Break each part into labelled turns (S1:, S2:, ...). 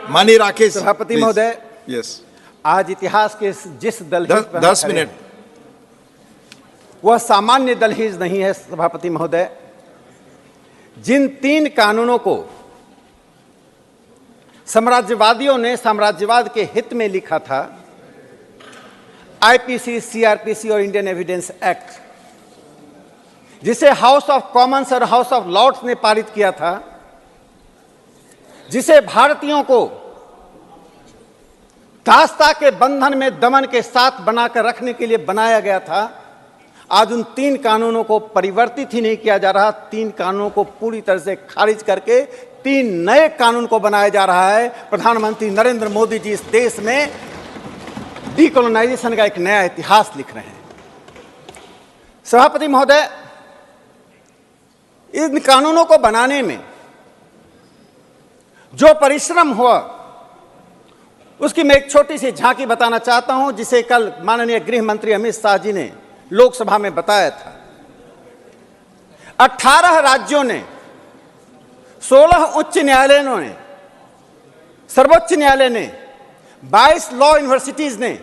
S1: माननीय राकेश
S2: सभापति महोदय,
S1: यस,
S2: आज इतिहास के जिस दल
S1: 10 मिनट,
S2: वह सामान्य दलहीज नहीं है। सभापति महोदय, जिन 3 कानूनों को साम्राज्यवादियों ने साम्राज्यवाद के हित में लिखा था, आईपीसी, सीआरपीसी और इंडियन एविडेंस एक्ट, जिसे हाउस ऑफ कॉमन्स और हाउस ऑफ लॉर्ड्स ने पारित किया था, जिसे भारतीयों को दासता के बंधन में दमन के साथ बनाकर रखने के लिए बनाया गया था, आज उन 3 कानूनों को परिवर्तित ही नहीं किया जा रहा। 3 कानूनों को पूरी तरह से खारिज करके 3 नए कानून को बनाया जा रहा है। प्रधानमंत्री नरेंद्र मोदी जी इस देश में डीकोलोनाइजेशन का एक नया इतिहास लिख रहे हैं। सभापति महोदय, इन कानूनों को बनाने में जो परिश्रम हुआ, उसकी मैं एक छोटी सी झांकी बताना चाहता हूं, जिसे कल माननीय गृह मंत्री अमित शाह जी ने लोकसभा में बताया था। 18 राज्यों ने, 16 उच्च न्यायालयों ने, सर्वोच्च न्यायालय ने, 22 लॉ यूनिवर्सिटीज ने,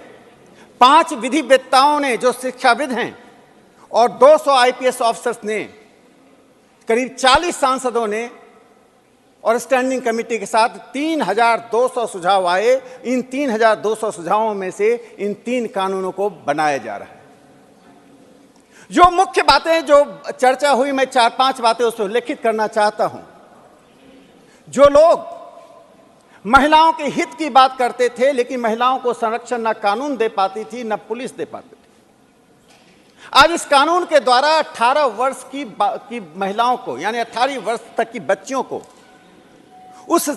S2: 5 विधिवेत्ताओं ने जो शिक्षाविद हैं, और 200 आईपीएस ऑफिसर्स ने, करीब 40 सांसदों ने और स्टैंडिंग कमेटी के साथ 3200 सुझाव आए। इन 3200 सुझावों में से इन 3 कानूनों को बनाया जा रहा है। जो मुख्य बातें जो चर्चा हुई, मैं 4-5 बातें उसमें उल्लेखित करना चाहता हूं। जो लोग महिलाओं के हित की बात करते थे, लेकिन महिलाओं को संरक्षण न कानून दे पाती थी, न पुलिस दे पाती थी, आज इस कानून के द्वारा 18 वर्ष की महिलाओं को, यानी 18 वर्ष तक की बच्चियों को उस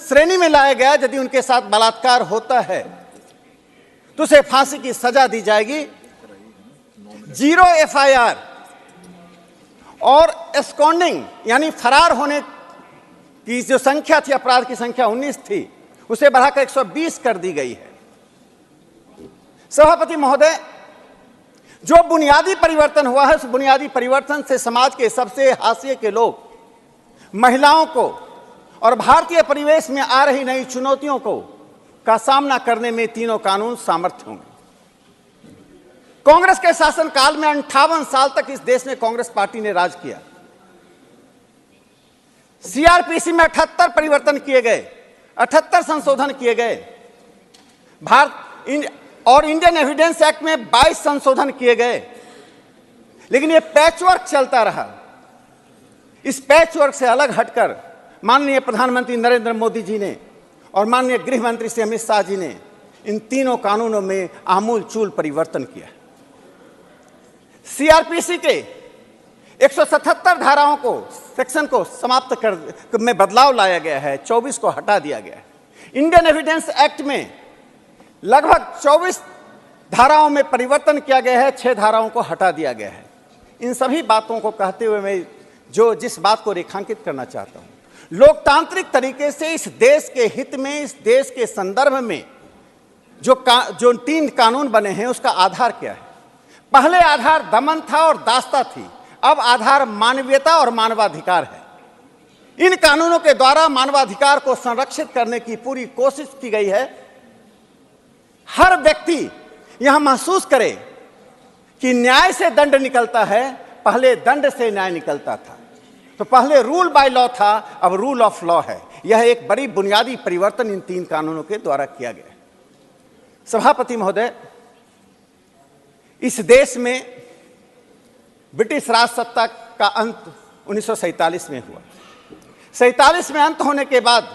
S2: श्रेणी में लाया गया, यदि उनके साथ बलात्कार होता है तो उसे फांसी की सजा दी जाएगी। 0 एफआईआर और एस्कॉन्डिंग, यानी फरार होने की जो संख्या थी, अपराध की संख्या 19 थी, उसे बढ़ाकर 120 कर दी गई है। सभापति महोदय, जो बुनियादी परिवर्तन हुआ है, उस बुनियादी परिवर्तन से समाज के सबसे हाशिए के लोग, महिलाओं को और भारतीय परिवेश में आ रही नई चुनौतियों का सामना करने में तीनों कानून सामर्थ्य होंगे। कांग्रेस के शासनकाल में 58 साल तक इस देश में कांग्रेस पार्टी ने राज किया। सीआरपीसी में 78 परिवर्तन किए गए, 78 संशोधन किए गए, और इंडियन एविडेंस एक्ट में 22 संशोधन किए गए, लेकिन यह पैचवर्क चलता रहा। इस पैचवर्क से अलग हटकर माननीय प्रधानमंत्री नरेंद्र मोदी जी ने और माननीय गृह मंत्री श्री अमित शाह जी ने इन तीनों कानूनों में आमूल चूल परिवर्तन किया। सीआरपीसी के 177 धाराओं को, सेक्शन को समाप्त कर में बदलाव लाया गया है, 24 को हटा दिया गया है। इंडियन एविडेंस एक्ट में लगभग 24 धाराओं में परिवर्तन किया गया है, 6 धाराओं को हटा दिया गया है। इन सभी बातों को कहते हुए मैं जिस बात को रेखांकित करना चाहता हूं, लोकतांत्रिक तरीके से इस देश के हित में, इस देश के संदर्भ में जो 3 कानून बने हैं, उसका आधार क्या है? पहले आधार दमन था और दासता थी, अब आधार मानवीयता और मानवाधिकार है। इन कानूनों के द्वारा मानवाधिकार को संरक्षित करने की पूरी कोशिश की गई है। हर व्यक्ति यहां महसूस करे कि न्याय से दंड निकलता है, पहले दंड से न्याय निकलता था। तो पहले रूल बाय लॉ था, अब रूल ऑफ लॉ है। यह एक बड़ी बुनियादी परिवर्तन इन 3 कानूनों के द्वारा किया गया है। सभापति महोदय, इस देश में ब्रिटिश राज सत्ता का अंत 1947 में हुआ। 47 में अंत होने के बाद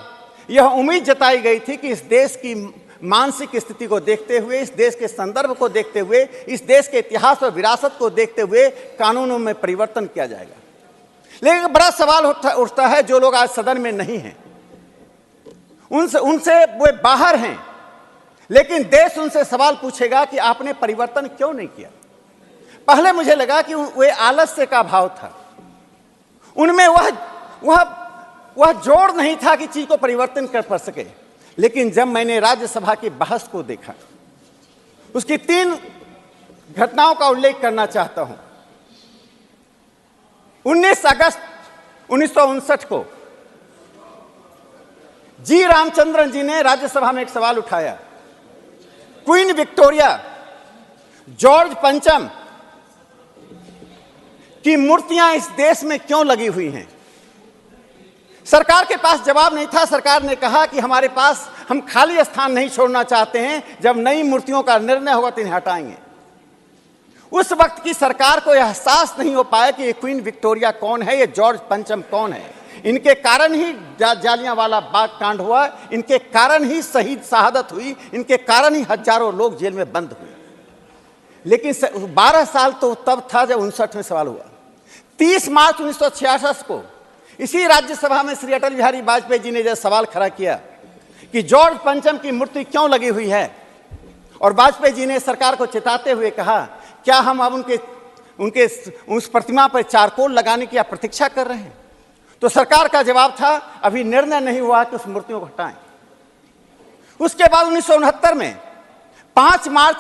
S2: यह उम्मीद जताई गई थी कि इस देश की मानसिक स्थिति को देखते हुए, इस देश के संदर्भ को देखते हुए, इस देश के इतिहास और विरासत को देखते हुए कानूनों में परिवर्तन किया जाएगा। लेकिन बड़ा सवाल उठता है, जो लोग आज सदन में नहीं हैं, उनसे वे बाहर हैं, लेकिन देश उनसे सवाल पूछेगा कि आपने परिवर्तन क्यों नहीं किया? पहले मुझे लगा कि वे आलस्य का भाव था, उनमें वह जोर नहीं था कि चीज को परिवर्तन कर सके। लेकिन जब मैंने राज्यसभा की बहस को देखा, उसकी 3 घटनाओं का उल्लेख करना चाहता हूं। 19 अगस्त 1959 को जी रामचंद्रन जी ने राज्यसभा में एक सवाल उठाया, क्वीन विक्टोरिया, जॉर्ज पंचम की मूर्तियां इस देश में क्यों लगी हुई हैं? सरकार के पास जवाब नहीं था। सरकार ने कहा कि हमारे पास, हम खाली स्थान नहीं छोड़ना चाहते हैं, जब नई मूर्तियों का निर्णय होगा तो इन्हें हटाएंगे। उस वक्त की सरकार को यह एहसास नहीं हो पाया कि ये क्वीन विक्टोरिया कौन है, ये जॉर्ज पंचम कौन है। इनके कारण ही जालियांवाला बाग कांड हुआ, इनके कारण ही शहीद शहादत हुई, इनके कारण ही हजारों लोग जेल में बंद हुए। लेकिन 12 साल तो तब था जब 59 में सवाल हुआ। 30 मार्च 1966 को इसी राज्यसभा में श्री अटल बिहारी वाजपेयी जी ने जब सवाल खड़ा किया कि जॉर्ज पंचम की मूर्ति क्यों लगी हुई है, और वाजपेयी जी ने सरकार को चेताते हुए कहा, क्या हम अब उनके उस प्रतिमा पर चारकोल लगाने की आप प्रतीक्षा कर रहे हैं? तो सरकार का जवाब था, अभी निर्णय नहीं हुआ कि उस मूर्तियों को हटाएं। उसके बाद 1969 में 5 मार्च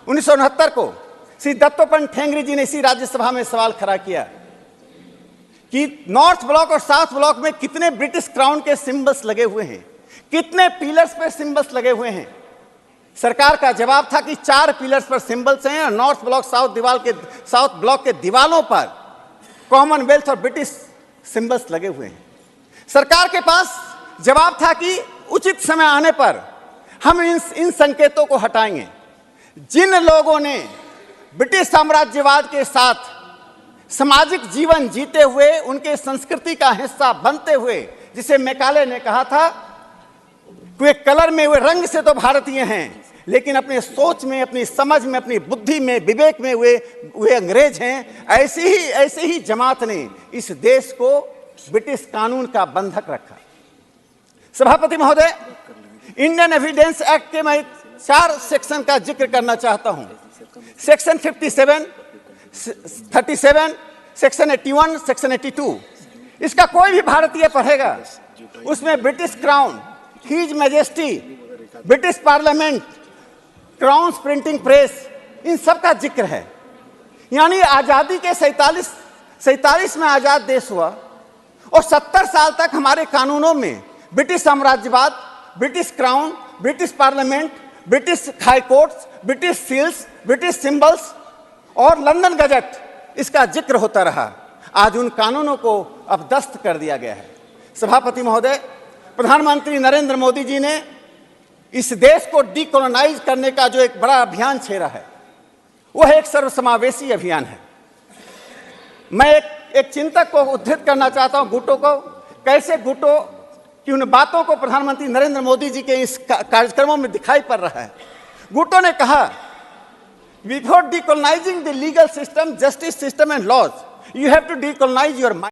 S2: 1969 को श्री दत्तोपंत ठेंगरी जी ने इसी राज्यसभा में सवाल खड़ा किया कि नॉर्थ ब्लॉक और साउथ ब्लॉक में कितने ब्रिटिश क्राउन के सिंबल्स लगे हुए हैं, कितने पिलर्स पे सिंबल्स लगे हुए हैं। सरकार का जवाब था कि 4 पिलर्स पर सिंबल्स हैं और नॉर्थ ब्लॉक साउथ ब्लॉक के दीवालों पर कॉमनवेल्थ और ब्रिटिश सिंबल्स लगे हुए हैं। सरकार के पास जवाब था कि उचित समय आने पर हम इन संकेतों को हटाएंगे। जिन लोगों ने ब्रिटिश साम्राज्यवाद के साथ सामाजिक जीवन जीते हुए, उनके संस्कृति का हिस्सा बनते हुए, जिसे मैकाले ने कहा था, वे कलर में, वे रंग से तो भारतीय हैं, लेकिन अपने सोच में, अपनी समझ में, अपनी बुद्धि में, विवेक में वे अंग्रेज हैं। ऐसे ही जमात ने इस देश को ब्रिटिश कानून का बंधक रखा। सभापति महोदय, इंडियन एविडेंस एक्ट के मैं 4 सेक्शन का जिक्र करना चाहता हूं। Section 57, 37, section 81, section 82। इसका कोई भी भारतीय पढ़ेगा, उसमें British crown, his majesty, British parliament, crown printing press, इन सब का जिक्र है। यानी आज़ादी के 47 में आज़ाद देश हुआ और 70 साल तक हमारे कानूनों में ब्रिटिश साम्राज्यवाद, British crown, British parliament, British high courts, British seals, British symbols और लंदन गजट, इसका जिक्र होता रहा। आज उन कानूनों को अब दस्त कर दिया गया है। सभापति महोदय, प्रधानमंत्री नरेंद्र मोदी जी ने इस देश को डीकोलोनाइज करने का जो एक बड़ा अभियान छेड़ा है, वह एक सर्वसमावेशी अभियान है। मैं एक चिंतक को उद्धृत करना चाहता हूं, गुटो को। कैसे गुटो की उन बातों को प्रधानमंत्री नरेंद्र मोदी जी के इस कार्यक्रमों में दिखाई पड़ रहा है। गुटो ने कहा, before decolonising the legal system, justice system and laws, you have to decolonise your mind.